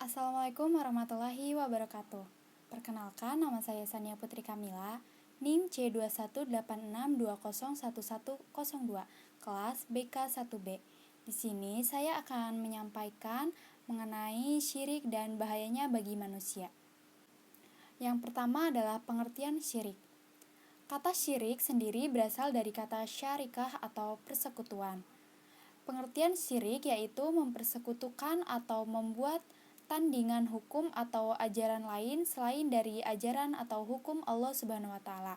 Assalamualaikum warahmatullahi wabarakatuh. Perkenalkan, nama saya Sania Putri Kamila, NIM C2186201102, kelas BK1B. Di sini saya akan menyampaikan mengenai syirik dan bahayanya bagi manusia. Yang pertama adalah pengertian syirik. Kata syirik sendiri berasal dari kata syarikah atau persekutuan. Pengertian syirik yaitu mempersekutukan atau membuat tandingan hukum atau ajaran lain selain dari ajaran atau hukum Allah Subhanahu wa taala.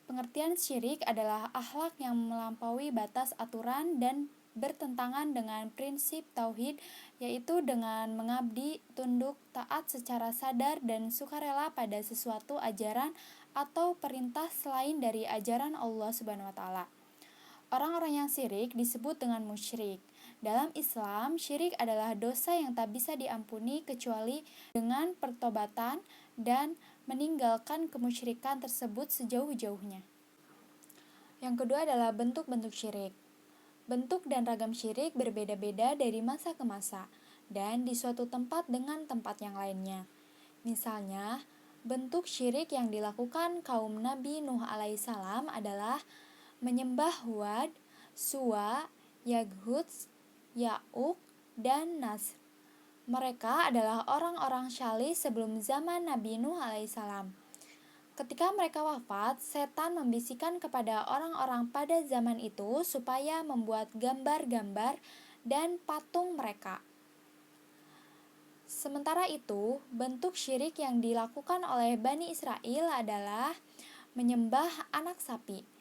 Pengertian syirik adalah akhlak yang melampaui batas aturan dan bertentangan dengan prinsip tauhid, yaitu dengan mengabdi, tunduk, taat secara sadar dan sukarela pada sesuatu ajaran atau perintah selain dari ajaran Allah Subhanahu wa taala. Orang-orang yang syirik disebut dengan musyrik. Dalam Islam, syirik adalah dosa yang tak bisa diampuni kecuali dengan pertobatan dan meninggalkan kemusyrikan tersebut sejauh-jauhnya. Yang kedua adalah bentuk-bentuk syirik. Bentuk dan ragam syirik berbeda-beda dari masa ke masa dan di suatu tempat dengan tempat yang lainnya. Misalnya, bentuk syirik yang dilakukan kaum Nabi Nuh alaihissalam adalah menyembah Wad, Suwa, Yaghutz, Ya'uq, dan Nasr. Mereka adalah orang-orang syalih sebelum zaman Nabi Nuh alaihissalam. Ketika mereka wafat, setan membisikkan kepada orang-orang pada zaman itu supaya membuat gambar-gambar dan patung mereka. Sementara itu, bentuk syirik yang dilakukan oleh Bani Israel adalah menyembah anak sapi.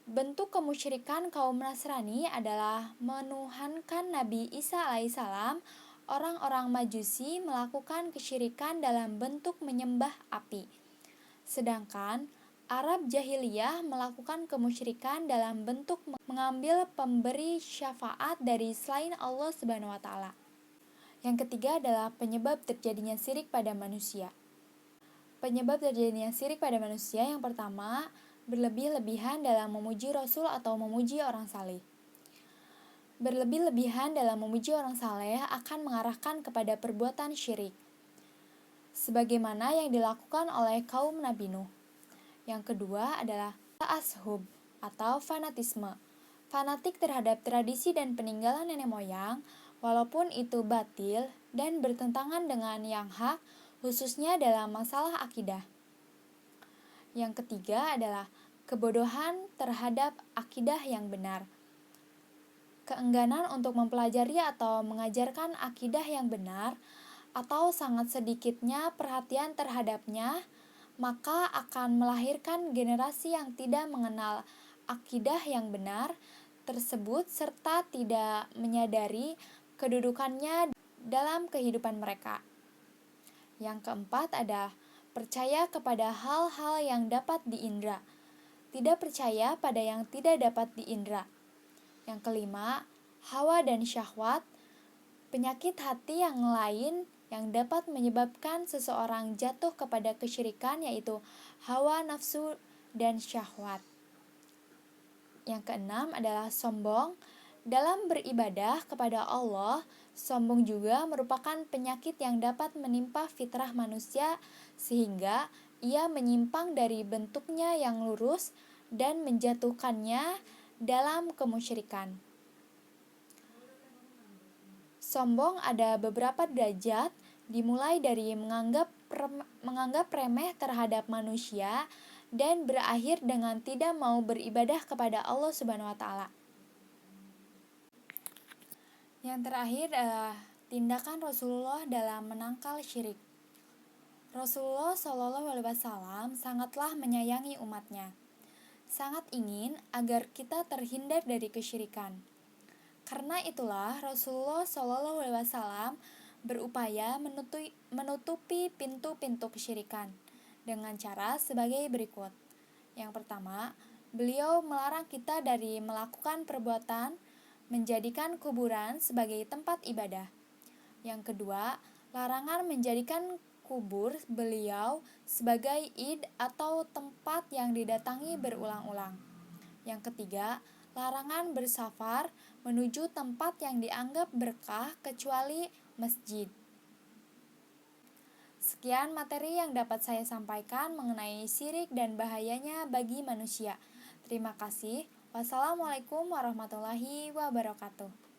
Bentuk kemusyrikan kaum Nasrani adalah menuhankan Nabi Isa alaihissalam. Orang-orang Majusi melakukan kesyirikan dalam bentuk menyembah api. Sedangkan Arab jahiliyah melakukan kemusyrikan dalam bentuk mengambil pemberi syafaat dari selain Allah Subhanahu wa taala. Yang ketiga adalah penyebab terjadinya syirik pada manusia. Penyebab terjadinya syirik pada manusia yang pertama, berlebih-lebihan dalam memuji Rasul atau memuji orang saleh. Berlebih-lebihan dalam memuji orang saleh akan mengarahkan kepada perbuatan syirik, sebagaimana yang dilakukan oleh kaum Nabi Nuh. Yang kedua adalah ta'ashub atau fanatisme. Fanatik terhadap tradisi dan peninggalan nenek moyang, walaupun itu batil dan bertentangan dengan yang hak, khususnya dalam masalah akidah. Yang ketiga adalah kebodohan terhadap akidah yang benar. Keengganan untuk mempelajari atau mengajarkan akidah yang benar, atau sangat sedikitnya perhatian terhadapnya, maka akan melahirkan generasi yang tidak mengenal akidah yang benar tersebut serta tidak menyadari kedudukannya dalam kehidupan mereka. Yang keempat adalah percaya kepada hal-hal yang dapat diindra, tidak percaya pada yang tidak dapat diindra. Yang kelima, hawa dan syahwat, penyakit hati yang lain yang dapat menyebabkan seseorang jatuh kepada kesyirikan, yaitu hawa nafsu dan syahwat. Yang keenam adalah sombong. Dalam beribadah kepada Allah, sombong juga merupakan penyakit yang dapat menimpa fitrah manusia sehingga ia menyimpang dari bentuknya yang lurus dan menjatuhkannya dalam kemusyrikan. Sombong ada beberapa derajat, dimulai dari menganggap remeh terhadap manusia dan berakhir dengan tidak mau beribadah kepada Allah Subhanahu wa taala. Yang terakhir adalah tindakan Rasulullah dalam menangkal syirik. Rasulullah SAW sangatlah menyayangi umatnya, sangat ingin agar kita terhindar dari kesyirikan. Karena itulah Rasulullah SAW berupaya menutupi pintu-pintu kesyirikan dengan cara sebagai berikut. Yang pertama, beliau melarang kita dari melakukan perbuatan menjadikan kuburan sebagai tempat ibadah. Yang kedua, larangan menjadikan kubur beliau sebagai id atau tempat yang didatangi berulang-ulang. Yang ketiga, larangan bersafar menuju tempat yang dianggap berkah kecuali masjid. Sekian materi yang dapat saya sampaikan mengenai syirik dan bahayanya bagi manusia. Terima kasih. Wassalamualaikum warahmatullahi wabarakatuh.